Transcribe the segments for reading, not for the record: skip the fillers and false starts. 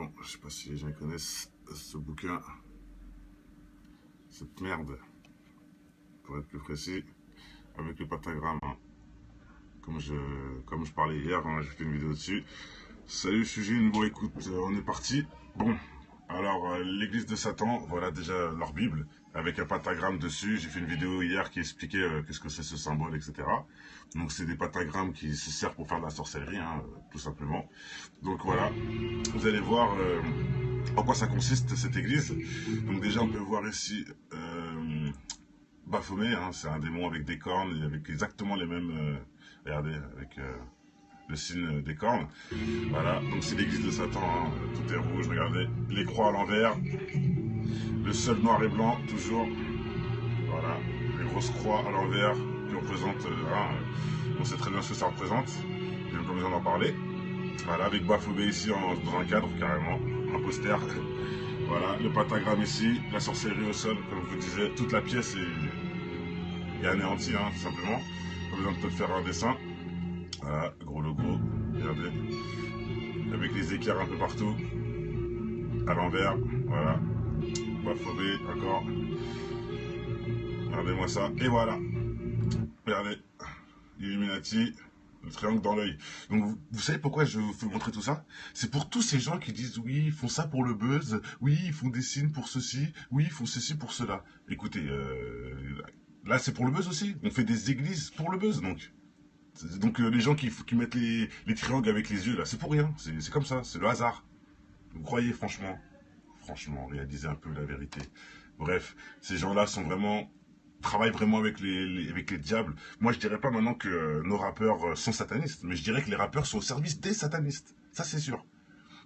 Bon, je sais pas si les gens connaissent ce bouquin, cette merde, pour être plus précis, avec le pentagramme. Hein. Comme je parlais hier, hein, j'ai fait une vidéo dessus. Salut Sujin, bon écoute, on est parti. Bon, alors l'église de Satan, voilà déjà leur Bible, avec un pentagramme dessus. J'ai fait une vidéo hier qui expliquait qu'est-ce que c'est ce symbole, etc. Donc c'est des pentagrammes qui se servent pour faire de la sorcellerie, hein, tout simplement. Donc voilà, vous allez voir en quoi ça consiste cette église. Donc déjà on peut voir ici Baphomet, hein, c'est un démon avec des cornes et avec exactement les mêmes... regardez, avec le signe des cornes. Voilà, donc c'est l'église de Satan, hein, tout est rouge, regardez, les croix à l'envers, le seul noir et blanc, toujours. Voilà, les grosses croix à l'envers qui représentent... on sait très bien ce que ça représente, j'ai pas besoin d'en parler. Voilà, avec Baphomet ici dans un cadre, carrément, un poster. Voilà, le pentagramme ici, la sorcellerie au sol, comme je vous disais, toute la pièce est anéantie, hein, tout simplement. Pas besoin de te faire un dessin. Voilà, gros logo, regardez. Avec les équerres un peu partout. À l'envers, voilà. Baphomet, encore. Regardez-moi ça, et voilà. Regardez, Illuminati. Le triangle dans l'œil. Donc vous savez pourquoi je vous fais montrer tout ça? C'est pour tous ces gens qui disent oui, ils font ça pour le buzz, oui, ils font des signes pour ceci, oui, ils font ceci pour cela. Écoutez, là c'est pour le buzz aussi. On fait des églises pour le buzz, donc. Donc les gens qui mettent les triangles avec les yeux, là, c'est pour rien. C'est comme ça, c'est le hasard. Vous croyez, franchement, réalisez un peu la vérité. Bref, ces gens-là travaillent vraiment avec les diables. Moi, je dirais pas maintenant que nos rappeurs sont satanistes, mais je dirais que les rappeurs sont au service des satanistes. Ça, c'est sûr.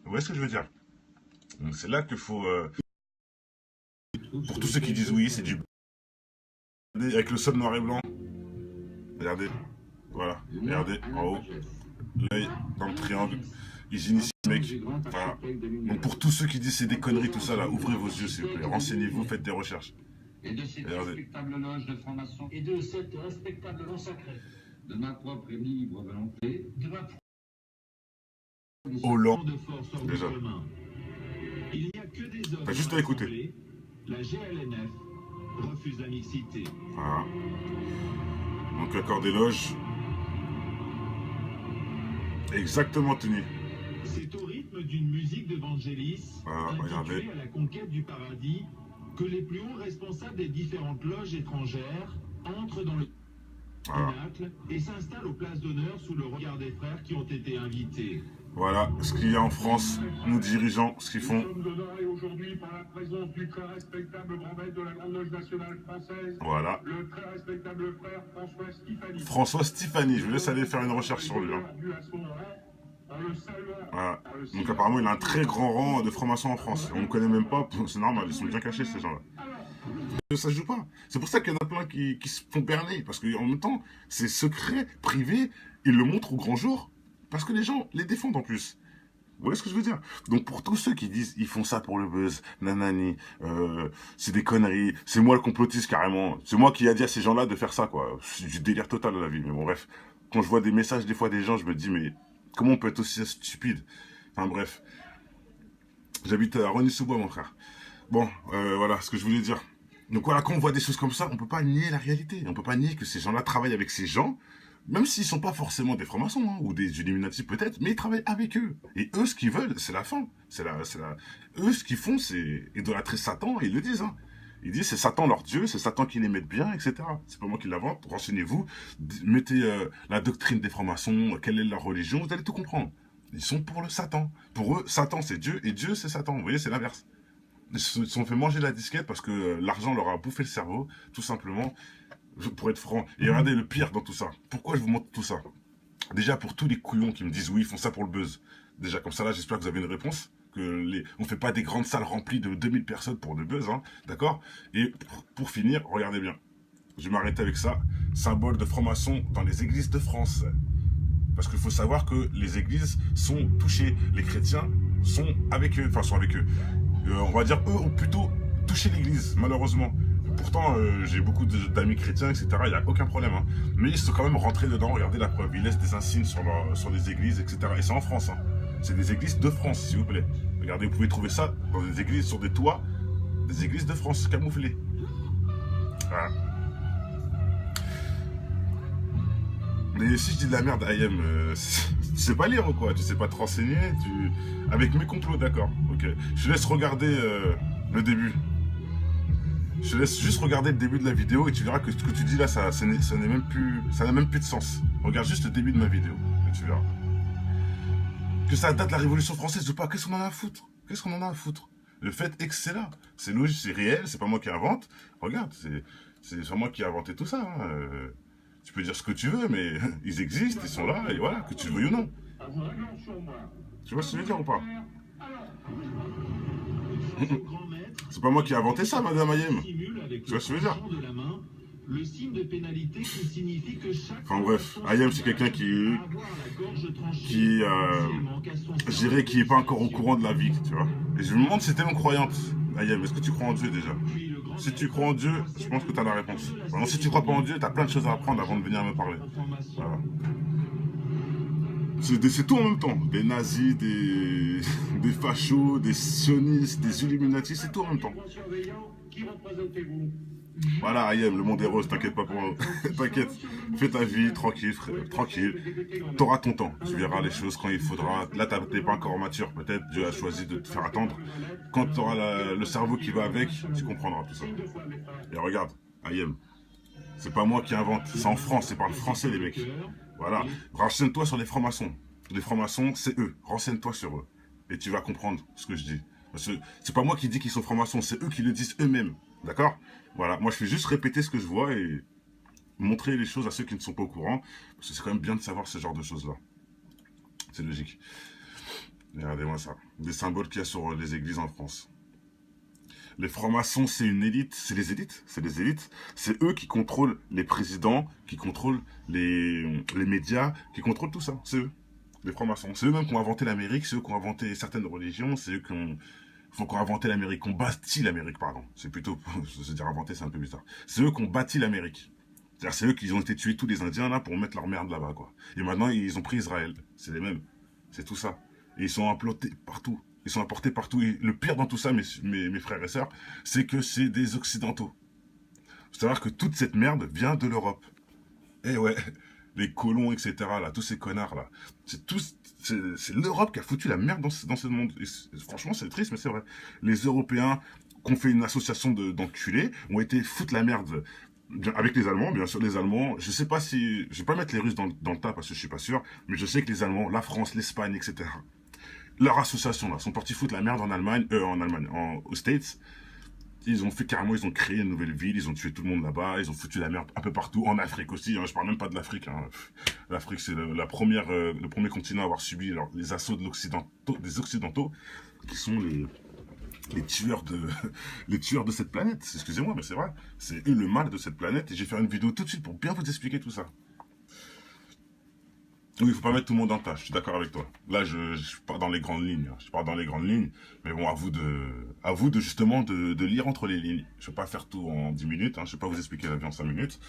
Vous voyez ce que je veux dire? Donc, c'est là qu'il faut... pour tous ceux qui disent oui, c'est du... Avec le sol noir et blanc. Regardez. Voilà. Regardez, en haut. L'œil dans le triangle. Ils initient le mec. Voilà. Donc, pour tous ceux qui disent c'est des conneries, tout ça, là, ouvrez vos yeux, s'il vous plaît. Renseignez-vous, faites des recherches. Et de cette respectable loge de franc-maçon. Et de cette respectable loge sacrée. De ma propre et libre volonté. De ma Hollande. de force hors Déjà. du commun. Il n'y a que des hommes. T'as juste à écouter. rassemblés. La GLNF refuse la mixité. Voilà. Donc accord des loges. Exactement tenu. C'est au rythme d'une musique de Vangelis, Voilà, intitulée regardez. à la conquête du paradis, que les plus hauts responsables des différentes loges étrangères entrent dans le pinacle et s'installent aux places d'honneur sous le regard des frères qui ont été invités. Voilà ce qu'il y a en France, nous dirigeants, ce qu'ils font. Nous sommes honorés aujourd'hui par la présence du très respectable grand maître de la Grande Loge nationale française, Voilà. le très respectable frère François Stéphanie. François Stéphanie, je vous laisse aller faire une recherche sur lui. Hein. Voilà. Donc apparemment il a un très grand rang de franc-maçon en France. On ne connaît même pas, c'est normal, ils sont bien cachés ces gens-là. Ça se joue pas. C'est pour ça qu'il y en a plein qui se font berner, parce qu'en même temps, c'est secret, privé, ils le montrent au grand jour, parce que les gens les défendent en plus. Vous voyez ce que je veux dire? Donc pour tous ceux qui disent ils font ça pour le buzz, nanani, c'est des conneries, c'est moi le complotiste carrément, c'est moi qui a dit à ces gens-là de faire ça, quoi. C'est du délire total de la vie, mais bon bref. Quand je vois des messages des fois des gens, je me dis mais comment on peut être aussi stupide? Enfin bref. J'habite à Rony-sous-Bois, mon frère. Bon, voilà ce que je voulais dire. Donc voilà, quand on voit des choses comme ça, on peut pas nier la réalité. On peut pas nier que ces gens-là travaillent avec ces gens, même s'ils sont pas forcément des francs-maçons, hein, ou des Illuminati peut-être, mais ils travaillent avec eux. Et eux, ce qu'ils veulent, c'est la fin. Eux, ce qu'ils font, c'est idolâtrer Satan, et ils le disent, hein. Ils disent c'est Satan leur Dieu, c'est Satan qui les met bien, etc. C'est pas moi qui l'invente, renseignez-vous, mettez la doctrine des francs-maçons, quelle est leur religion, vous allez tout comprendre. Ils sont pour le Satan. Pour eux, Satan c'est Dieu, et Dieu c'est Satan. Vous voyez, c'est l'inverse. Ils se sont fait manger la disquette parce que l'argent leur a bouffé le cerveau, tout simplement, pour être franc. Et regardez le pire dans tout ça. Pourquoi je vous montre tout ça? Déjà, pour tous les couillons qui me disent oui, ils font ça pour le buzz. Déjà, comme ça là, j'espère que vous avez une réponse. On fait pas des grandes salles remplies de 2000 personnes pour le buzz, hein, d'accord? Et pour finir, regardez bien. Je vais m'arrêter avec ça. Symbole de franc-maçon dans les églises de France. Parce qu'il faut savoir que les églises sont touchées. Les chrétiens sont avec eux. Enfin, sont avec eux. On va dire, eux ont plutôt touché l'église, malheureusement. Pourtant, j'ai beaucoup d'amis chrétiens, etc. Il n'y a aucun problème. Hein. Mais ils sont quand même rentrés dedans. Regardez la preuve. Ils laissent des insignes sur les églises, etc. Et c'est en France. Hein. C'est des églises de France, s'il vous plaît. Regardez, vous pouvez trouver ça dans des églises, sur des toits, des églises de France camouflées. Voilà. Mais si je dis de la merde, IM, tu sais pas lire ou quoi? Tu sais pas te renseigner? Avec mes complots, d'accord. Ok. Je te laisse regarder le début. Je te laisse juste regarder le début de la vidéo et tu verras que ce que tu dis là, ça n'a même plus de sens. Regarde juste le début de ma vidéo et tu verras. Que ça date de la Révolution française ou pas, qu'est-ce qu'on en a à foutre? Qu'est-ce qu'on en a à foutre? Le fait est que c'est là. C'est logique, c'est réel, c'est pas moi qui invente. Regarde, c'est moi qui ai inventé tout ça. Hein. Tu peux dire ce que tu veux, mais ils existent, ils sont là, et voilà, que tu le veuilles ou non. Tu vois ce que je veux dire ou pas? C'est pas moi qui ai inventé ça, madame Ayem. Tu vois ce que je veux dire? Enfin bref, Ayem c'est quelqu'un qui je dirais, qui est pas encore au courant de la vie, tu vois. Et je me demande si t'es même croyante, Ayem, est-ce que tu crois en Dieu déjà? Si tu crois en Dieu, je pense que t'as la réponse. Maintenant, si tu crois pas en Dieu, t'as plein de choses à apprendre avant de venir me parler. Voilà. C'est tout en même temps. Des nazis, des fachos, des sionistes, des illuminatis, c'est tout en même temps. Voilà, Ayem, le monde est rose, t'inquiète pas pour moi. T'inquiète, fais ta vie, tranquille, frère, tranquille. T'auras ton temps, tu verras les choses quand il faudra. Là, t'es pas encore mature, peut-être Dieu a choisi de te faire attendre. Quand t'auras le cerveau qui va avec, tu comprendras tout ça. Et regarde, Ayem, c'est pas moi qui invente, c'est en France, ils parlent français les mecs. Voilà, renseigne-toi sur les francs-maçons. Les francs-maçons, c'est eux, renseigne-toi sur eux. Et tu vas comprendre ce que je dis. Parce que c'est pas moi qui dis qu'ils sont francs-maçons, c'est eux qui le disent eux-mêmes. D'accord? Voilà, moi je fais juste répéter ce que je vois et montrer les choses à ceux qui ne sont pas au courant. Parce que c'est quand même bien de savoir ce genre de choses-là. C'est logique. Regardez-moi ça. Des symboles qu'il y a sur les églises en France. Les francs-maçons, c'est une élite. C'est les élites. C'est les élites. C'est eux qui contrôlent les présidents, qui contrôlent les médias, qui contrôlent tout ça. C'est eux. Les francs-maçons. C'est eux-mêmes qui ont inventé l'Amérique. C'est eux qui ont inventé certaines religions. C'est eux qui ont... qui ont inventé l'Amérique, qui ont bâti l'Amérique, pardon. C'est plutôt, se dire inventé, c'est un peu bizarre. C'est eux qui ont bâti l'Amérique. C'est-à-dire, c'est eux qui ont été tués tous les Indiens, là, pour mettre leur merde là-bas, quoi. Et maintenant, ils ont pris Israël. C'est les mêmes. C'est tout ça. Et ils sont implantés partout. Ils sont apportés partout. Et le pire dans tout ça, mes frères et sœurs, c'est que c'est des Occidentaux. Faut savoir que toute cette merde vient de l'Europe. Eh ouais, les colons, etc., là, tous ces connards, là. C'est l'Europe qui a foutu la merde dans ce monde. Et franchement, c'est triste, mais c'est vrai. Les Européens, qui ont fait une association d'enculés, ont été foutre la merde avec les Allemands. Bien sûr, les Allemands, je sais pas si... Je vais pas mettre les Russes dans le tas, parce que je suis pas sûr, mais je sais que les Allemands, la France, l'Espagne, etc., leur association, là, sont partis foutre la merde en Allemagne, aux States. Ils ont fait carrément, ils ont créé une nouvelle ville, ils ont tué tout le monde là-bas, ils ont foutu la merde un peu partout, en Afrique aussi, hein, je parle même pas de l'Afrique. Hein. L'Afrique, c'est le premier continent à avoir subi les assauts des Occidentaux, qui sont les tueurs de cette planète. Excusez-moi, mais c'est vrai. C'est eux le mal de cette planète, et je vais faire une vidéo tout de suite pour bien vous expliquer tout ça. Oui, il faut pas mettre tout le monde dans le tas, je suis d'accord avec toi. Là, je pars dans les grandes lignes. Hein. Je pars dans les grandes lignes. Mais bon, à vous de justement de lire entre les lignes. Je ne vais pas faire tout en 10 minutes. Hein. Je ne vais pas vous expliquer la vie en 5 minutes.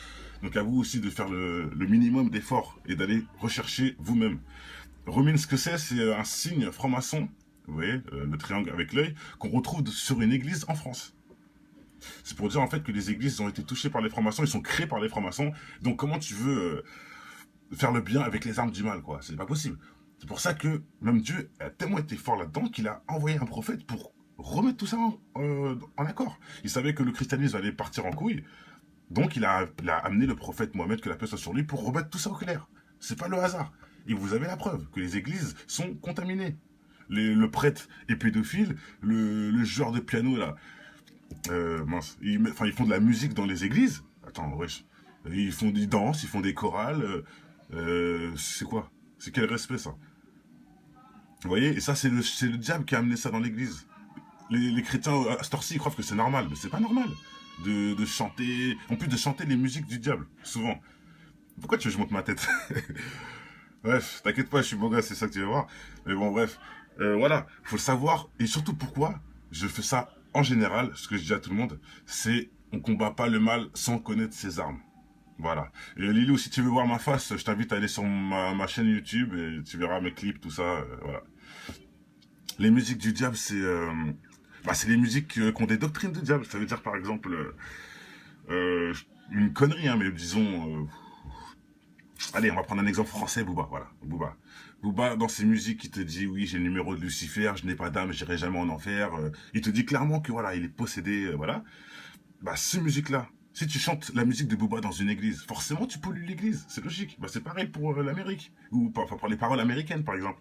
Donc à vous aussi de faire le minimum d'efforts et d'aller rechercher vous-même. Remine, ce que c'est un signe franc-maçon. Vous voyez, le triangle avec l'œil, qu'on retrouve sur une église en France. C'est pour dire en fait que les églises ont été touchées par les francs-maçons. Ils sont créés par les francs-maçons. Donc comment tu veux... faire le bien avec les armes du mal, quoi. C'est pas possible. C'est pour ça que même Dieu a tellement été fort là-dedans qu'il a envoyé un prophète pour remettre tout ça en accord. Il savait que le christianisme allait partir en couille, donc il a amené le prophète Mohammed, que la paix soit sur lui, pour remettre tout ça au clair. C'est pas le hasard. Et vous avez la preuve que les églises sont contaminées. Le prêtre est pédophile, le joueur de piano, là, mince, ils font de la musique dans les églises. Attends, wesh. Ils dansent, ils font des chorales... c'est quoi? C'est quel respect, ça? Vous voyez? Et ça, c'est le diable qui a amené ça dans l'église. Les chrétiens, à cette heure-ci, ils croient que c'est normal. Mais c'est pas normal de chanter... En plus de chanter les musiques du diable, souvent. Pourquoi tu veux que je monte ma tête? Bref, t'inquiète pas, je suis beau gars, c'est ça que tu vas voir. Mais bon, bref. Voilà, faut le savoir. Et surtout, pourquoi je fais ça en général, ce que je dis à tout le monde, c'est on combat pas le mal sans connaître ses armes. Voilà. Et Lilou, si tu veux voir ma face, je t'invite à aller sur ma chaîne YouTube et tu verras mes clips, tout ça. Voilà. Les musiques du diable, c'est les musiques qui ont des doctrines de diable. Ça veut dire, par exemple, une connerie, hein, mais disons... allez, on va prendre un exemple français, Booba, voilà, Booba. Booba, dans ses musiques, il te dit, oui, j'ai le numéro de Lucifer, je n'ai pas d'âme, j'irai jamais en enfer. Il te dit clairement que, voilà, il est possédé, voilà. Bah, ces musiques-là, si tu chantes la musique de Booba dans une église, forcément, tu pollues l'église, c'est logique. Bah, c'est pareil pour l'Amérique, ou enfin, pour les paroles américaines, par exemple.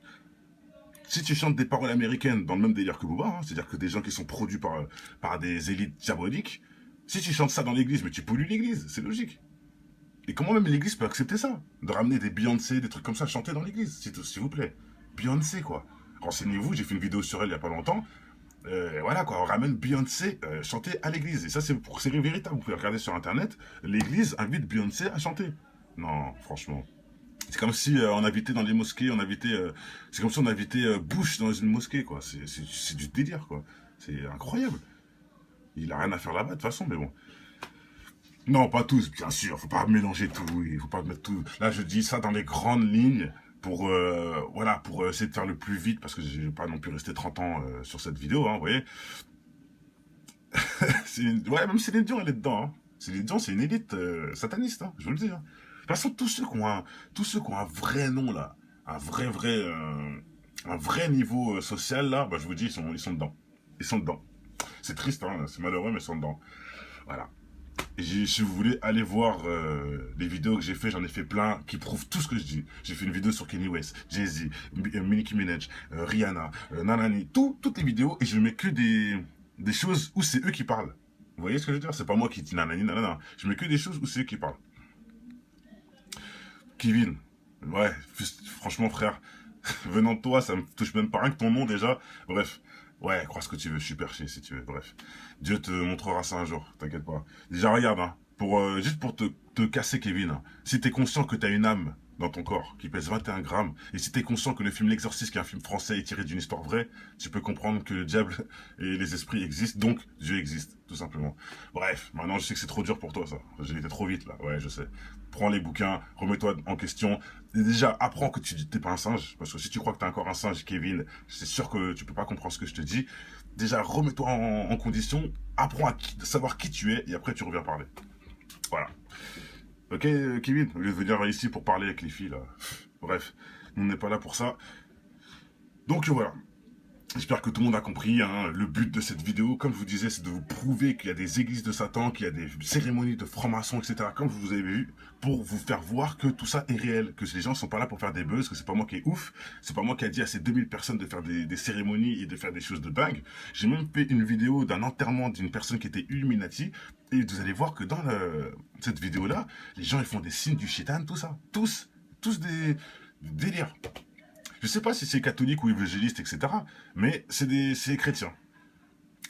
Si tu chantes des paroles américaines dans le même délire que Booba, hein, c'est-à-dire que des gens qui sont produits par des élites diaboliques, si tu chantes ça dans l'église, mais tu pollues l'église, c'est logique. Et comment même l'église peut accepter ça? De ramener des Beyoncé, des trucs comme ça, chanter dans l'église, s'il vous plaît. Beyoncé, quoi. Renseignez-vous, j'ai fait une vidéo sur elle il y a pas longtemps. Voilà, quoi, on ramène Beyoncé chanter à l'église. Et ça, c'est véritable. Vous pouvez regarder sur Internet, l'église invite Beyoncé à chanter. Non, franchement. C'est comme si on invitait dans les mosquées, c'est comme si on invitait Bush dans une mosquée, quoi. C'est du délire, quoi. C'est incroyable. Il a rien à faire là-bas, de toute façon, mais bon. Non, pas tous, bien sûr. Faut pas mélanger tout. Il faut pas mettre tout. Là, je dis ça dans les grandes lignes pour, voilà, pour essayer de faire le plus vite, parce que je vais pas non plus rester 30 ans sur cette vidéo, hein, vous voyez. Ouais, même Céline Dion, elle est dedans, hein. Céline Dion, c'est une élite sataniste, hein, je vous le dis, hein. De toute façon, tous ceux qui ont un vrai nom, là, un vrai niveau social, là, bah, je vous dis, ils sont dedans. Ils sont dedans. C'est triste, hein, c'est malheureux, mais ils sont dedans. Voilà. Et si vous voulez, aller voir les vidéos que j'ai fait, j'en ai fait plein qui prouvent tout ce que je dis. J'ai fait une vidéo sur Kanye West, Jay-Z, Nicki Minaj, Rihanna, Nanani, toutes les vidéos, et je mets que des choses où c'est eux qui parlent. Vous voyez ce que je veux dire? C'est pas moi qui dis nanani, nanana. Je mets que des choses où c'est eux qui parlent. Kevin, ouais, franchement frère, venant de toi, ça me touche même pas rien que ton nom déjà. Bref, ouais, crois ce que tu veux, je suis perché si tu veux, bref. Dieu te montrera ça un jour, t'inquiète pas. Déjà regarde, hein, juste pour te casser Kevin, hein, si t'es conscient que t'as une âme dans ton corps qui pèse 21 grammes, et si t'es conscient que le film L'Exorciste, qui est un film français, est tiré d'une histoire vraie, tu peux comprendre que le diable et les esprits existent, donc Dieu existe, tout simplement. Bref, maintenant je sais que c'est trop dur pour toi ça, j'ai été trop vite là, ouais je sais. Prends les bouquins, remets-toi en question, et déjà apprends que tu t'es pas un singe, parce que si tu crois que t'es encore un singe, Kevin, c'est sûr que tu peux pas comprendre ce que je te dis. Déjà remets-toi en condition, apprends à savoir qui tu es, et après tu reviens parler. Voilà. Ok, Kevin, au lieu de venir ici pour parler avec les filles, là. Bref, on n'est pas là pour ça. Donc voilà. J'espère que tout le monde a compris, hein, le but de cette vidéo, comme je vous disais, c'est de vous prouver qu'il y a des églises de Satan, qu'il y a des cérémonies de francs-maçons, etc., comme vous avez vu, pour vous faire voir que tout ça est réel, que les gens ne sont pas là pour faire des buzz, que c'est pas moi qui est ouf, c'est pas moi qui a dit à ces 2000 personnes de faire des cérémonies et de faire des choses de dingue. J'ai même fait une vidéo d'un enterrement d'une personne qui était Illuminati, et vous allez voir que dans cette vidéo-là, les gens ils font des signes du shaitan, tout ça, tous des délires. Je sais pas si c'est catholique ou évangéliste, etc. Mais c'est chrétien.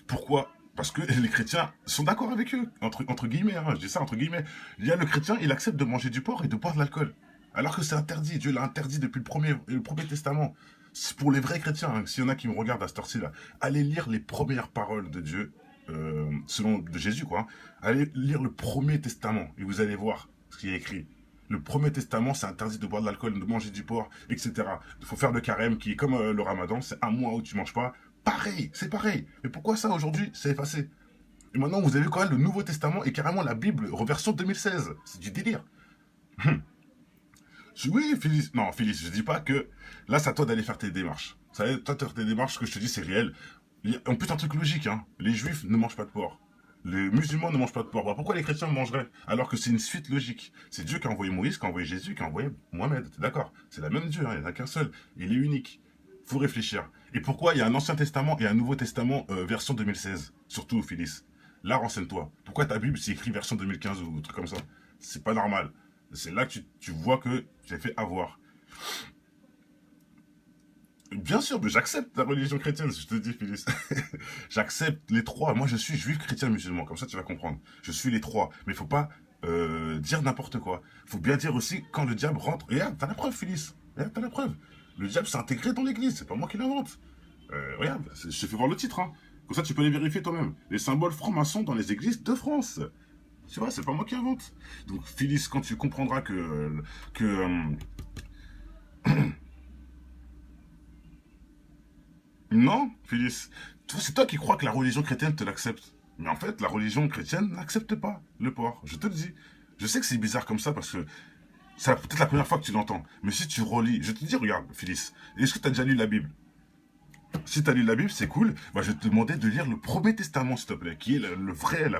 Pourquoi? Parce que les chrétiens sont d'accord avec eux, entre guillemets, hein, je dis ça entre guillemets. Il y a le chrétien, il accepte de manger du porc et de boire de l'alcool. Alors que c'est interdit, Dieu l'a interdit depuis le premier testament. C'est pour les vrais chrétiens, hein. S'il y en a qui me regardent à cette heure-ci là, allez lire les premières paroles de Dieu, de Jésus quoi. Hein. Allez lire le premier testament et vous allez voir ce qui est écrit. Le premier testament, c'est interdit de boire de l'alcool, de manger du porc, etc. Il faut faire le carême, qui est comme le ramadan, c'est un mois où tu manges pas. Pareil, c'est pareil. Mais pourquoi ça, aujourd'hui, c'est effacé? Et maintenant, vous avez quand même le Nouveau Testament et carrément la Bible, reversion 2016. C'est du délire. Oui, Phyllis. Non, Phyllis, je dis pas que... Là, c'est à toi d'aller faire tes démarches. Ça, toi, tes démarches, ce que je te dis, c'est réel. En plus, un truc logique, hein. Les juifs ne mangent pas de porc. Les musulmans ne mangent pas de porc. Pourquoi les chrétiens mangeraient? Alors que c'est une suite logique. C'est Dieu qui a envoyé Moïse, qui a envoyé Jésus, qui a envoyé Mohamed. T'es d'accord? C'est la même Dieu, hein, il n'y en a qu'un seul. Il est unique. Faut réfléchir. Et pourquoi il y a un Ancien Testament et un Nouveau Testament version 2016? Surtout, Phyllis. Là, renseigne-toi. Pourquoi ta Bible, c'est écrit version 2015 ou un truc comme ça? C'est pas normal. C'est là que tu vois que tu t'es fait avoir. Bien sûr, mais j'accepte la religion chrétienne, je te dis, Phyllis. J'accepte les trois. Moi, je suis juif, chrétien, musulman. Comme ça, tu vas comprendre. Je suis les trois. Mais il faut pas dire n'importe quoi. Il faut bien dire aussi quand le diable rentre. Et regarde, t'as la preuve, Phyllis. Regarde, t'as la preuve. Le diable s'est intégré dans l'église. C'est pas moi qui l'invente. Regarde, je te fais voir le titre. Hein. Comme ça, tu peux les vérifier toi-même. Les symboles francs-maçons dans les églises de France. Tu vois, c'est pas moi qui invente. Donc, Phyllis, quand tu comprendras que Non, Phyllis. C'est toi qui crois que la religion chrétienne te l'accepte. Mais en fait, la religion chrétienne n'accepte pas le porc. Je te le dis. Je sais que c'est bizarre comme ça parce que c'est peut-être la première fois que tu l'entends. Mais si tu relis, je te dis, regarde, Phyllis, est-ce que tu as déjà lu la Bible? Si tu as lu la Bible, c'est cool. Bah, je vais te demander de lire le Premier Testament, s'il te plaît, qui est la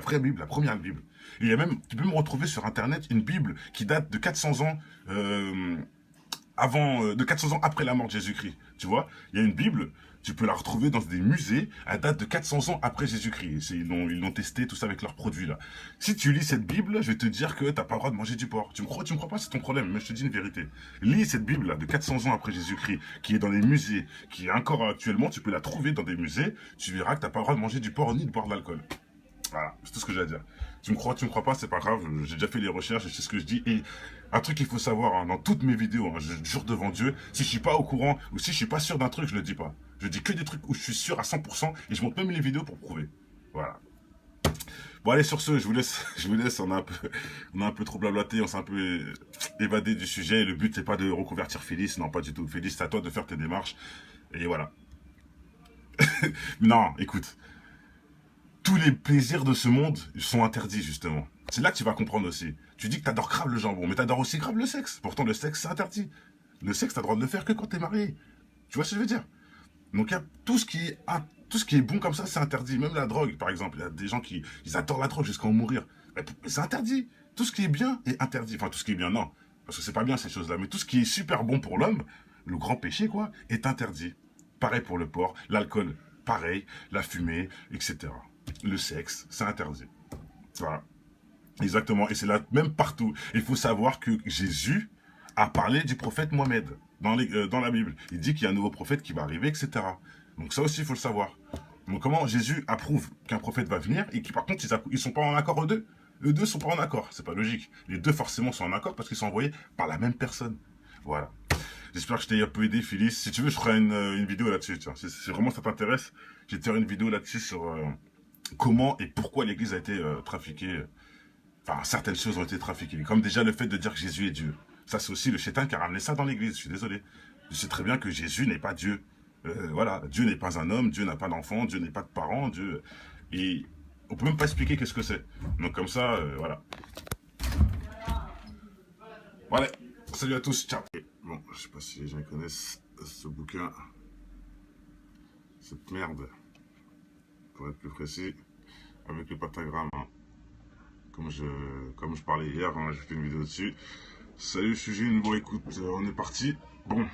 vraie Bible, la première Bible. Et il y a même, tu peux me retrouver sur Internet une Bible qui date de 400 ans de 400 ans après la mort de Jésus-Christ. Tu vois, il y a une Bible, tu peux la retrouver dans des musées, elle date de 400 ans après Jésus-Christ. Ils l'ont testé, tout ça avec leurs produits là. Si tu lis cette Bible, je vais te dire que t'as pas le droit de manger du porc. Tu me crois pas, c'est ton problème, mais je te dis une vérité. Lis cette Bible là, de 400 ans après Jésus-Christ, qui est dans les musées, qui est encore actuellement, tu peux la trouver dans des musées, tu verras que t'as pas le droit de manger du porc ni de boire de l'alcool. Voilà, c'est tout ce que j'ai à dire. Tu me crois pas, c'est pas grave, j'ai déjà fait les recherches, je sais ce que je dis. Et un truc qu'il faut savoir, hein, dans toutes mes vidéos, hein, je jure devant Dieu, si je suis pas au courant, ou si je suis pas sûr d'un truc, je le dis pas. Je dis que des trucs où je suis sûr à 100%, et je montre même les vidéos pour prouver. Voilà. Bon allez, sur ce, je vous laisse, on a un peu trop blablaté, on s'est un peu évadé du sujet, et le but c'est pas de reconvertir Phyllis, non pas du tout. Phyllis, c'est à toi de faire tes démarches, et voilà. Non, écoute. Tous les plaisirs de ce monde sont interdits, justement. C'est là que tu vas comprendre aussi. Tu dis que t'adores grave le jambon, mais t'adores aussi grave le sexe. Pourtant, le sexe, c'est interdit. Le sexe, t'as le droit de le faire que quand t'es marié. Tu vois ce que je veux dire? Donc, il y a tout ce qui est bon comme ça, c'est interdit. Même la drogue, par exemple. Il y a des gens qui ils adorent la drogue jusqu'à en mourir. Mais c'est interdit. Tout ce qui est bien est interdit. Enfin, tout ce qui est bien, non. Parce que c'est pas bien, ces choses-là. Mais tout ce qui est super bon pour l'homme, le grand péché, quoi, est interdit. Pareil pour le porc, l'alcool, pareil, la fumée, etc. Le sexe, c'est interdit. Voilà. Exactement. Et c'est là, même partout. Il faut savoir que Jésus a parlé du prophète Mohammed dans la Bible. Il dit qu'il y a un nouveau prophète qui va arriver, etc. Donc ça aussi, il faut le savoir. Donc comment Jésus approuve qu'un prophète va venir et qui, par contre, ils sont pas en accord eux deux? Eux deux sont pas en accord. C'est pas logique. Les deux, forcément, sont en accord parce qu'ils sont envoyés par la même personne. Voilà. J'espère que je t'ai un peu aidé, Phyllis. Si tu veux, je ferai une vidéo là-dessus. Si vraiment ça t'intéresse, je vais te faire une vidéo là-dessus sur... comment et pourquoi l'Église a été trafiquée. Enfin, certaines choses ont été trafiquées. Comme déjà le fait de dire que Jésus est Dieu. Ça, c'est aussi le Chétan qui a ramené ça dans l'Église. Je suis désolé. Je sais très bien que Jésus n'est pas Dieu. Voilà, Dieu n'est pas un homme, Dieu n'a pas d'enfant, Dieu n'est pas de parents, Dieu... Et on peut même pas expliquer qu'est-ce que c'est. Donc comme ça, voilà. Voilà. Salut à tous. Ciao. Bon, je sais pas si les gens connaissent ce bouquin. Cette merde. Pour être plus précis, avec le pentagramme, hein. Comme je parlais hier, hein, j'ai fait une vidéo dessus. Salut Sujin, bon écoute, on est parti. Bon,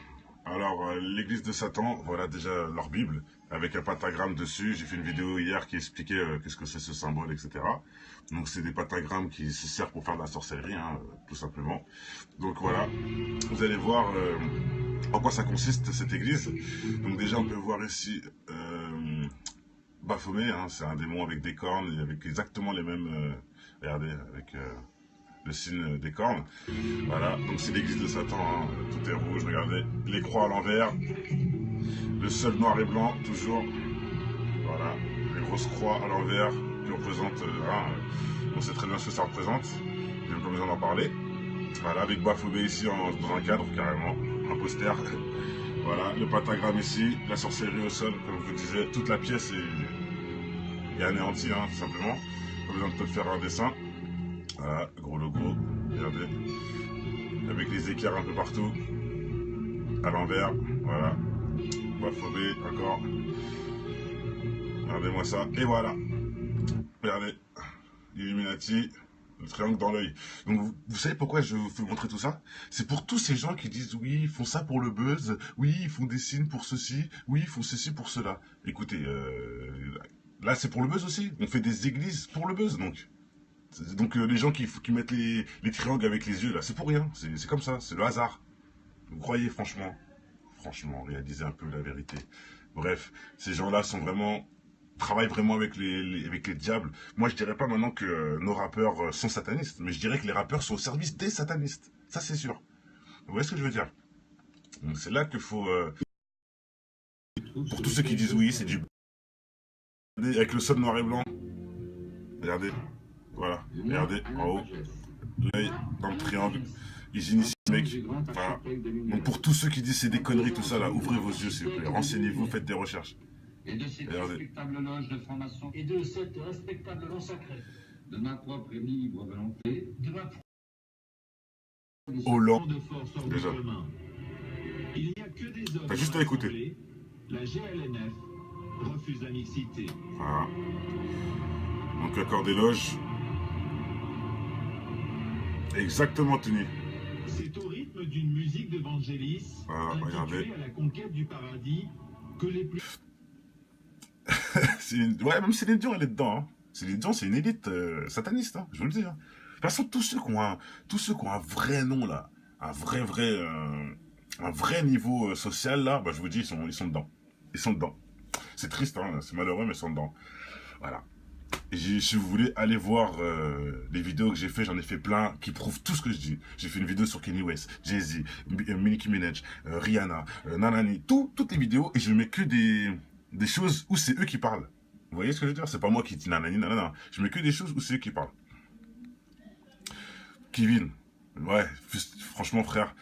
alors l'église de Satan, voilà déjà leur Bible, avec un pentagramme dessus. J'ai fait une vidéo hier qui expliquait qu'est-ce que c'est ce symbole, etc. Donc c'est des pentagrammes qui se servent pour faire de la sorcellerie, hein, tout simplement. Donc voilà, vous allez voir en quoi ça consiste cette église. Donc déjà on peut voir ici... Baphomet, hein, c'est un démon avec des cornes et avec exactement les mêmes, regardez, avec le signe des cornes. Voilà, donc c'est l'église de Satan, hein, tout est rouge, regardez, les croix à l'envers, le seul noir et blanc, toujours, voilà, les grosses croix à l'envers qui représentent, on sait très bien ce que ça représente, j'ai même pas besoin d'en parler. Voilà, avec Baphomet ici dans un cadre carrément, un poster. Voilà, le pentagramme ici, la sorcellerie au sol, comme je vous disais, toute la pièce est anéantie, hein, tout simplement. Pas besoin de te faire un dessin. Voilà, gros logo, regardez. Avec les équerres un peu partout. À l'envers, voilà. Baphomet, encore. Regardez-moi ça, et voilà. Regardez, Illuminati. Le triangle dans l'œil. Donc, vous savez pourquoi je vous fais montrer tout ça? C'est pour tous ces gens qui disent, oui, ils font ça pour le buzz, oui, ils font des signes pour ceci, oui, ils font ceci pour cela. Écoutez, là, c'est pour le buzz aussi. On fait des églises pour le buzz, donc. Donc, les gens qui mettent les triangles avec les yeux, là, c'est pour rien. C'est comme ça, c'est le hasard. Vous croyez, franchement? Franchement, réalisez un peu la vérité. Bref, ces gens-là sont vraiment... travaille vraiment avec les diables. Moi, je dirais pas maintenant que nos rappeurs sont satanistes, mais je dirais que les rappeurs sont au service des satanistes. Ça, c'est sûr. Vous voyez ce que je veux dire? Donc, c'est là qu'il faut... pour tous ceux qui disent oui, c'est du... avec le sol noir et blanc. Regardez. Voilà. Regardez, en haut. L'œil dans le triangle. Ils initient le mec. Voilà. Donc, pour tous ceux qui disent c'est des conneries, tout ça, là, ouvrez vos yeux, s'il vous plaît. Renseignez-vous, faites des recherches. et de cette Regardez. respectable loge de franc-maçon et de cette respectable loi sacrée, de ma propre et libre volonté, de ma Hollande. de force hors de Déjà. commun. Il n'y a que des hommes T'as juste à écouter. rassemblés. La GLNF refuse la mixité. Voilà. Donc accord d'éloge. Exactement tenu. C'est au rythme d'une musique d'évangélis Voilà, regardez. intitulée à la conquête du paradis que les plus... Ouais, même Céline Dion, elle est dedans. Hein. Céline Dion, c'est une élite sataniste, hein, je vous le dis. Hein. De toute façon, tous ceux qui ont un vrai nom, là, un vrai niveau social, là, bah, je vous dis, ils sont dedans. Ils sont dedans. C'est triste, hein, c'est malheureux, mais ils sont dedans. Voilà. Et si vous voulez aller voir les vidéos que j'ai fait, j'en ai fait plein qui prouvent tout ce que je dis. J'ai fait une vidéo sur Kanye West, Jay-Z, Nicki Minaj, Rihanna, Nanani, toutes les vidéos, et je mets que des choses où c'est eux qui parlent. Vous voyez ce que je veux dire? C'est pas moi qui dis nanani, nanana. Je mets que des choses où c'est eux qui parlent. Kevin, ouais, franchement frère,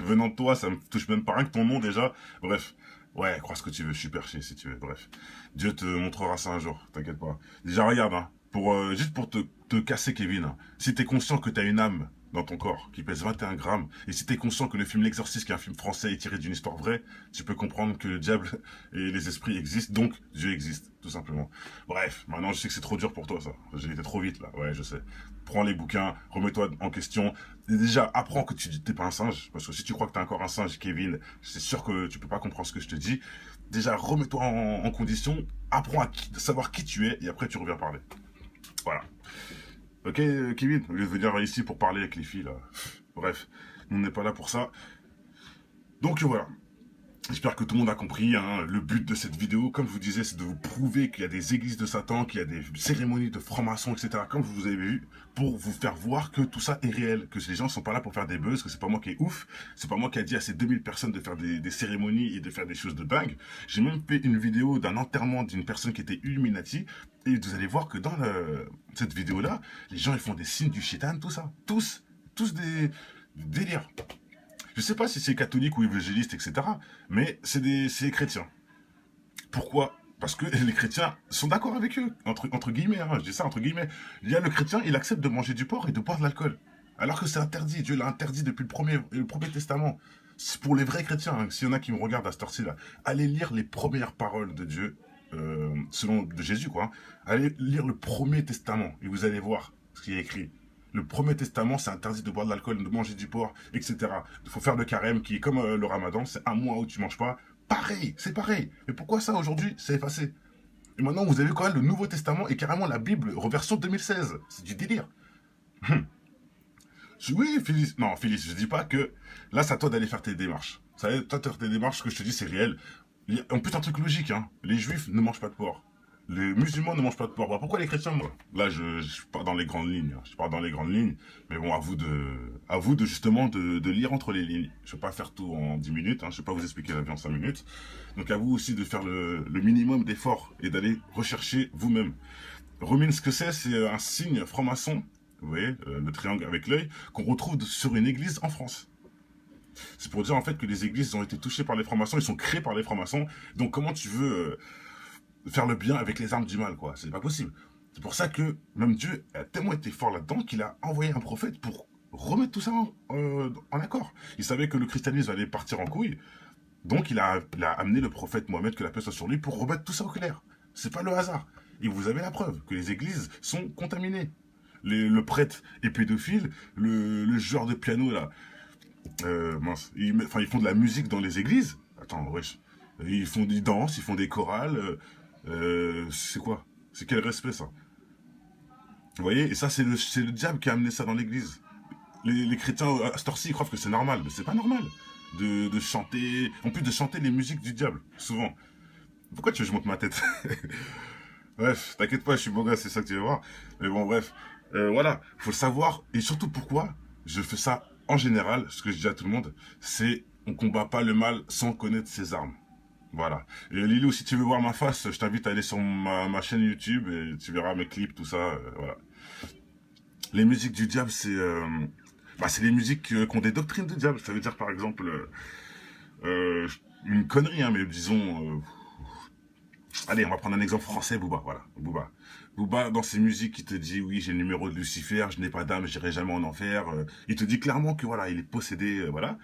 venant de toi, ça me touche même pas rien que ton nom déjà. Bref, ouais, crois ce que tu veux, je suis perché si tu veux, bref. Dieu te montrera ça un jour, t'inquiète pas. Déjà regarde, hein, juste pour te casser Kevin, hein, si t'es conscient que t'as une âme dans ton corps qui pèse 21 grammes, et si t'es conscient que le film L'Exorciste, qui est un film français, est tiré d'une histoire vraie, tu peux comprendre que le diable et les esprits existent, donc Dieu existe, tout simplement. Bref, maintenant je sais que c'est trop dur pour toi ça, j'ai été trop vite là, ouais je sais. Prends les bouquins, remets-toi en question, et déjà apprends que tu t'es pas un singe, parce que si tu crois que t'es encore un singe, Kevin, c'est sûr que tu peux pas comprendre ce que je te dis. Déjà remets-toi en condition, apprends à savoir qui tu es, et après tu reviens parler. Voilà. Ok, Kevin, au lieu de venir ici pour parler avec les filles, là. Bref, on n'est pas là pour ça. Donc voilà. J'espère que tout le monde a compris, hein, le but de cette vidéo, comme je vous disais, c'est de vous prouver qu'il y a des églises de Satan, qu'il y a des cérémonies de francs-maçons, etc., comme vous avez vu, pour vous faire voir que tout ça est réel, que les gens sont pas là pour faire des buzz, que c'est pas moi qui est ouf, c'est pas moi qui a dit à ces 2000 personnes de faire des cérémonies et de faire des choses de dingue. J'ai même fait une vidéo d'un enterrement d'une personne qui était Illuminati, et vous allez voir que dans cette vidéo-là, les gens ils font des signes du shaitan, tout ça, tous des délires. Je sais pas si c'est catholique ou évangéliste, etc. Mais c'est chrétien. Pourquoi? Parce que les chrétiens sont d'accord avec eux, entre guillemets, hein, je dis ça entre guillemets. Il y a le chrétien, il accepte de manger du porc et de boire de l'alcool. Alors que c'est interdit, Dieu l'a interdit depuis le premier testament. C'est pour les vrais chrétiens, hein, s'il y en a qui me regardent à cette heure-ci là, allez lire les premières paroles de Dieu, de Jésus quoi. Hein. Allez lire le premier testament et vous allez voir ce qui est écrit. Le premier testament, c'est interdit de boire de l'alcool, de manger du porc, etc. Il faut faire le carême, qui est comme le ramadan, c'est un mois où tu manges pas. Pareil, c'est pareil. Mais pourquoi ça, aujourd'hui, c'est effacé? Et maintenant, vous avez quand même le Nouveau Testament et carrément la Bible, reversion 2016. C'est du délire. Oui, Phyllis, non, Phyllis, je dis pas que là, c'est à toi d'aller faire tes démarches. Ça, toi, faire tes démarches, ce que je te dis, c'est réel. En plus, un truc logique, hein. Les juifs ne mangent pas de porc. Les musulmans ne mangent pas de porc. Bah, pourquoi les chrétiens, moi? Là, je pars dans les grandes lignes. Je pars dans les grandes lignes. Mais bon, à vous de justement de lire entre les lignes. Je vais pas faire tout en 10 minutes. Hein. Je vais pas vous expliquer la vie en 5 minutes. Donc à vous aussi de faire le minimum d'efforts et d'aller rechercher vous-même. Romine, ce que c'est un signe franc-maçon. Vous voyez, le triangle avec l'œil, qu'on retrouve sur une église en France. C'est pour dire en fait que les églises ont été touchées par les francs-maçons. Ils sont créés par les francs-maçons. Donc comment tu veux... faire le bien avec les armes du mal, quoi. C'est pas possible. C'est pour ça que même Dieu a tellement été fort là-dedans qu'il a envoyé un prophète pour remettre tout ça en accord. Il savait que le christianisme allait partir en couille, donc il a amené le prophète Mohammed, que la paix soit sur lui, pour remettre tout ça au clair. C'est pas le hasard. Et vous avez la preuve que les églises sont contaminées. Le prêtre est pédophile, le joueur de piano, là, mince, ils font de la musique dans les églises. Attends, wesh. Ils dansent, ils font des chorales... c'est quoi? C'est quel respect ça? Vous voyez? Et ça, c'est le diable qui a amené ça dans l'église. Les chrétiens, à cette heure-ci, ils croient que c'est normal. Mais c'est pas normal de chanter... En plus de chanter les musiques du diable, souvent. Pourquoi tu veux que je monte ma tête? Bref, t'inquiète pas, je suis beau gars, c'est ça que tu veux voir. Mais bon, bref. Voilà, faut le savoir. Et surtout, pourquoi je fais ça en général, ce que je dis à tout le monde, c'est on combat pas le mal sans connaître ses armes. Voilà. Et Lilou, si tu veux voir ma face, je t'invite à aller sur ma chaîne YouTube et tu verras mes clips, tout ça. Voilà. Les musiques du diable, c'est les musiques qui ont des doctrines de diable. Ça veut dire par exemple une connerie, hein, mais disons Allez, on va prendre un exemple français, Booba, voilà, Booba. Booba, dans ses musiques, il te dit, oui, j'ai le numéro de Lucifer, je n'ai pas d'âme, j'irai jamais en enfer. Il te dit clairement que, voilà, il est possédé, voilà.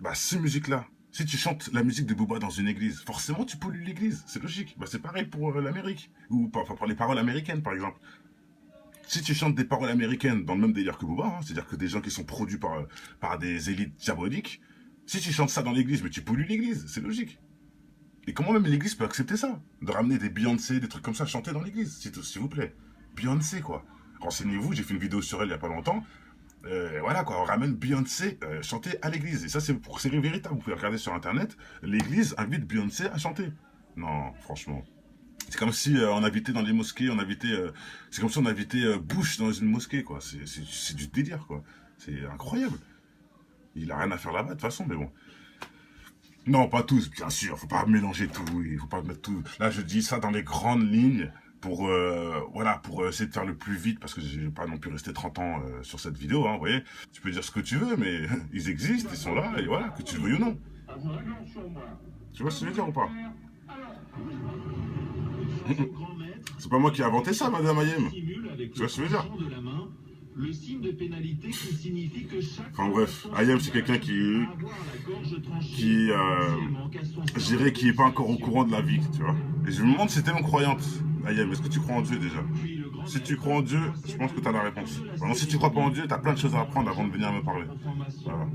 Bah, ces musiques-là, si tu chantes la musique de Booba dans une église, forcément, tu pollues l'église, c'est logique. Bah, c'est pareil pour l'Amérique, ou pour les paroles américaines, par exemple. Si tu chantes des paroles américaines dans le même délire que Booba, hein, c'est-à-dire que des gens qui sont produits par des élites diaboliques, si tu chantes ça dans l'église, mais tu pollues l'église, c'est logique. Et comment même l'église peut accepter ça? De ramener des Beyoncé, des trucs comme ça, chanter dans l'église, s'il vous plaît. Beyoncé, quoi. Renseignez-vous, j'ai fait une vidéo sur elle il y a pas longtemps. Voilà, quoi, on ramène Beyoncé chanter à l'église. Et ça, c'est pour série véritable. Vous pouvez regarder sur Internet. L'église invite Beyoncé à chanter. Non, franchement. C'est comme si on invitait dans les mosquées, c'est comme si on invitait Bush dans une mosquée, quoi. C'est du délire, quoi. C'est incroyable. Il a rien à faire là-bas, de toute façon, mais bon. Non, pas tous, bien sûr. Faut pas mélanger tout. Il faut pas mettre tout. Là, je dis ça dans les grandes lignes pour, voilà, pour essayer de faire le plus vite parce que je vais pas non plus rester 30 ans sur cette vidéo, hein, vous voyez. Tu peux dire ce que tu veux, mais ils existent, ils sont là, et voilà, que tu le veuilles ou non. Tu vois ce que je veux dire ou pas? C'est pas moi qui ai inventé ça, Madame Ayem. Tu vois ce que je veux dire? Le signe de pénalité qui signifie que chaque... Enfin bref, Ayem c'est quelqu'un je dirais qui est pas encore au courant de la vie, tu vois. Et je me demande si t'es une croyante, Ayem, est-ce que tu crois en Dieu déjà? Si tu crois en Dieu, je pense que t'as la réponse. Maintenant, si tu crois pas en Dieu, t'as plein de choses à apprendre avant de venir me parler. Voilà.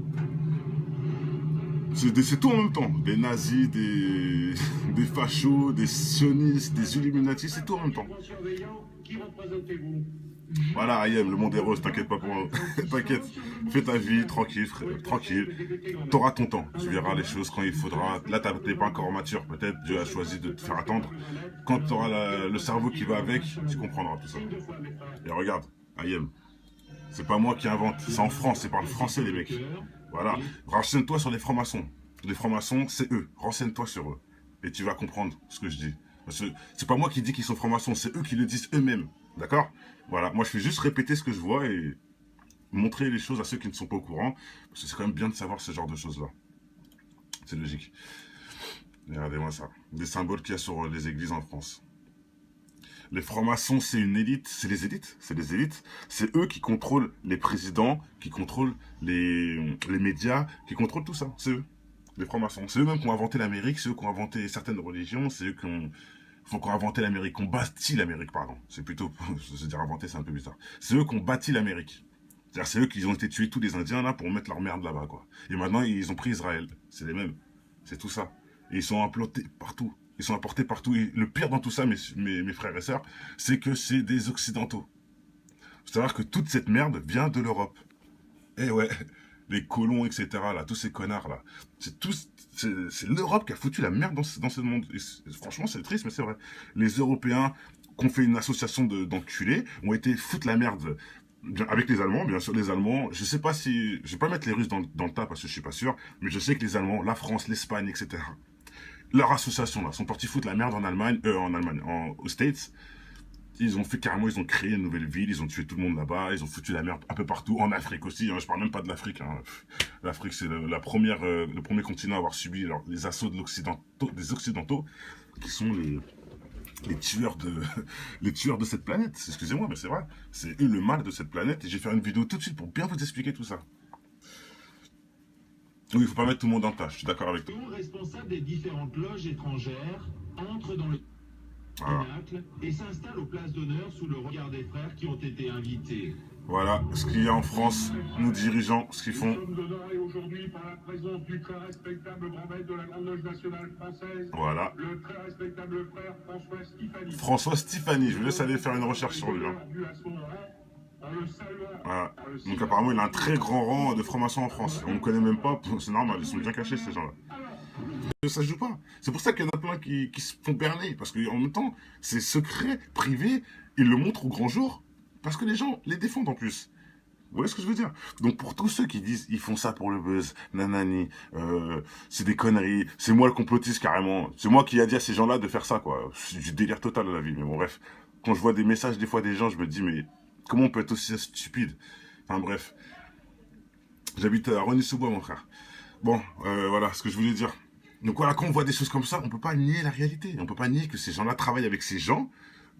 C'est tout en même temps. Des nazis, des fachos, des sionistes, des illuminatis, c'est tout en même temps. Qui représentez-vous? Voilà, Ayem, le monde est rose, t'inquiète pas pour moi. T'inquiète, fais ta vie, tranquille, frère, tranquille. T'auras ton temps, tu verras les choses quand il faudra. Là, t'es pas encore mature, peut-être Dieu a choisi de te faire attendre. Quand t'auras le cerveau qui va avec, tu comprendras tout ça. Et regarde, Ayem, c'est pas moi qui invente, c'est en France, c'est par le français les mecs. Voilà, renseigne-toi sur les francs-maçons. Les francs-maçons, c'est eux, renseigne-toi sur eux. Et tu vas comprendre ce que je dis. Parce que c'est pas moi qui dis qu'ils sont francs-maçons, c'est eux qui le disent eux-mêmes. D'accord? Voilà, moi je fais juste répéter ce que je vois et montrer les choses à ceux qui ne sont pas au courant. Parce que c'est quand même bien de savoir ce genre de choses-là. C'est logique. Regardez-moi ça. Des symboles qu'il y a sur les églises en France. Les francs-maçons, c'est une élite. C'est les élites. C'est les élites. C'est eux qui contrôlent les présidents, qui contrôlent les médias, qui contrôlent tout ça. C'est eux. Les francs-maçons. C'est eux-mêmes qui ont inventé l'Amérique. C'est eux qui ont inventé certaines religions. C'est eux qui ont inventé l'Amérique, qui ont bâti l'Amérique, pardon. C'est plutôt, se dire inventé, c'est un peu bizarre. C'est eux qui ont bâti l'Amérique. C'est-à-dire, c'est eux qui ont été tués tous les Indiens, là, pour mettre leur merde là-bas, quoi. Et maintenant, ils ont pris Israël. C'est les mêmes. C'est tout ça. Et ils sont implantés partout. Ils sont apportés partout. Et le pire dans tout ça, mes frères et sœurs, c'est que c'est des Occidentaux. Faut savoir que toute cette merde vient de l'Europe. Eh ouais, les colons, etc., là, tous ces connards, là. C'est l'Europe qui a foutu la merde dans ce monde. Et franchement, c'est triste, mais c'est vrai. Les Européens, qui ont fait une association d'enculés, ont été foutre la merde avec les Allemands. Bien sûr, les Allemands, je sais pas si... Je vais pas mettre les Russes dans le tas parce que je suis pas sûr, mais je sais que les Allemands, la France, l'Espagne, etc., leur association, là, sont partis foutre la merde aux States. Ils ont fait carrément, ils ont créé une nouvelle ville, ils ont tué tout le monde là-bas, ils ont foutu la merde un peu partout, en Afrique aussi, hein, je parle même pas de l'Afrique. Hein. L'Afrique, c'est le premier continent à avoir subi les assauts des Occidentaux, qui sont les tueurs de cette planète. Excusez-moi, mais c'est vrai. C'est eux le mal de cette planète, et je vais faire une vidéo tout de suite pour bien vous expliquer tout ça. Oui, il faut pas mettre tout le monde en tâche, je suis d'accord avec toi. Les responsables des différentes loges étrangères entrent dans le pinacle et s'installent aux places d'honneur sous le regard des frères qui ont été invités. Voilà ce qu'il y a en France, nos dirigeants, ce qu'ils font. Nous sommes honorés aujourd'hui par la présence du très respectable grand maître de la Grande Loge nationale française, Voilà. le très respectable frère François Stéphanie. François Stéphanie, je vous laisse aller faire une recherche sur lui. Hein. Voilà. Donc apparemment, il a un très grand rang de franc-maçon en France. On ne connaît même pas, c'est normal, ils sont bien cachés ces gens-là. Ça se joue pas. C'est pour ça qu'il y en a plein qui se font berner. Parce qu'en même temps, c'est secret, privé, ils le montrent au grand jour. Parce que les gens les défendent en plus. Vous voyez ce que je veux dire? Donc pour tous ceux qui disent ils font ça pour le buzz, nanani, c'est des conneries, c'est moi le complotiste carrément, c'est moi qui a dit à ces gens-là de faire ça, quoi. C'est du délire total à la vie. Mais bon, bref, quand je vois des messages des fois des gens, je me dis mais comment on peut être aussi stupide? Enfin bref, j'habite à Rony-sous-Bois, mon frère. Bon, voilà ce que je voulais dire. Donc voilà, quand on voit des choses comme ça, on peut pas nier la réalité. On peut pas nier que ces gens-là travaillent avec ces gens,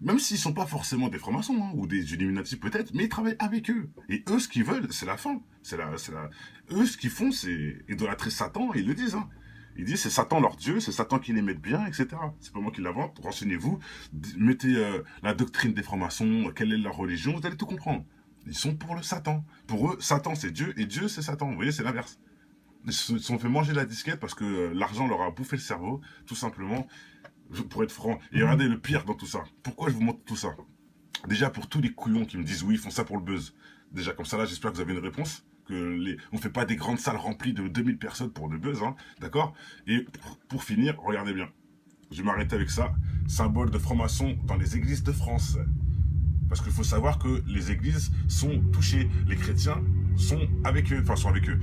même s'ils sont pas forcément des francs-maçons, hein, ou des Illuminati peut-être, mais ils travaillent avec eux. Et eux, ce qu'ils veulent, c'est la fin. Eux, ce qu'ils font, c'est idolâtrer Satan, ils le disent, hein. Ils disent c'est Satan leur Dieu, c'est Satan qui les met bien, etc. C'est pas moi qui l'invente. Renseignez-vous, mettez la doctrine des francs-maçons, quelle est leur religion, vous allez tout comprendre. Ils sont pour le Satan. Pour eux, Satan c'est Dieu et Dieu c'est Satan. Vous voyez, c'est l'inverse. Ils se sont fait manger la disquette parce que l'argent leur a bouffé le cerveau, tout simplement, pour être franc. Et regardez le pire dans tout ça. Pourquoi je vous montre tout ça? Déjà pour tous les couillons qui me disent oui, ils font ça pour le buzz. Déjà comme ça là, j'espère que vous avez une réponse. On fait pas des grandes salles remplies de 2000 personnes pour le buzz, hein, d'accord? Et pour finir, regardez bien. Je vais m'arrêter avec ça. Symbole de franc-maçon dans les églises de France. Parce qu'il faut savoir que les églises sont touchées. Les chrétiens sont avec eux. Enfin, sont avec eux.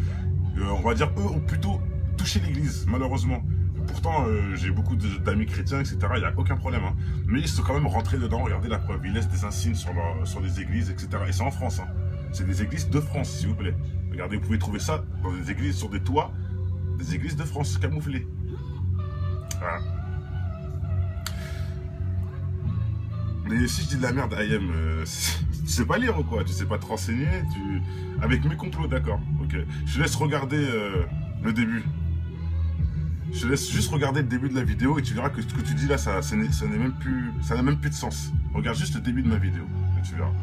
On va dire, eux ont plutôt touché l'église, malheureusement. Pourtant, j'ai beaucoup d'amis chrétiens, etc. Il n'y a aucun problème. Hein. Mais ils sont quand même rentrés dedans. Regardez la preuve. Ils laissent des insignes sur les églises, etc. Et c'est en France. Hein. C'est des églises de France, s'il vous plaît. Regardez, vous pouvez trouver ça dans des églises, sur des toits, des églises de France, camouflées. Voilà. Mais si je dis de la merde, IM, tu sais pas lire ou quoi? Tu sais pas te renseigner? Avec mes complots, d'accord. Ok. Je te laisse regarder le début. Je te laisse juste regarder le début de la vidéo et tu verras que ce que tu dis là, ça n'a même plus de sens. Regarde juste le début de ma vidéo et tu verras.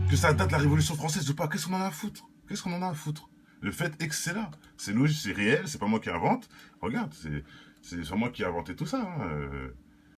Que ça date de la Révolution française ou pas, qu'est-ce qu'on en a à foutre? Qu'est-ce qu'on en a à foutre? Le fait est que c'est là. C'est logique, c'est réel, c'est pas moi qui invente. Regarde, c'est pas moi qui ai inventé tout ça. Hein.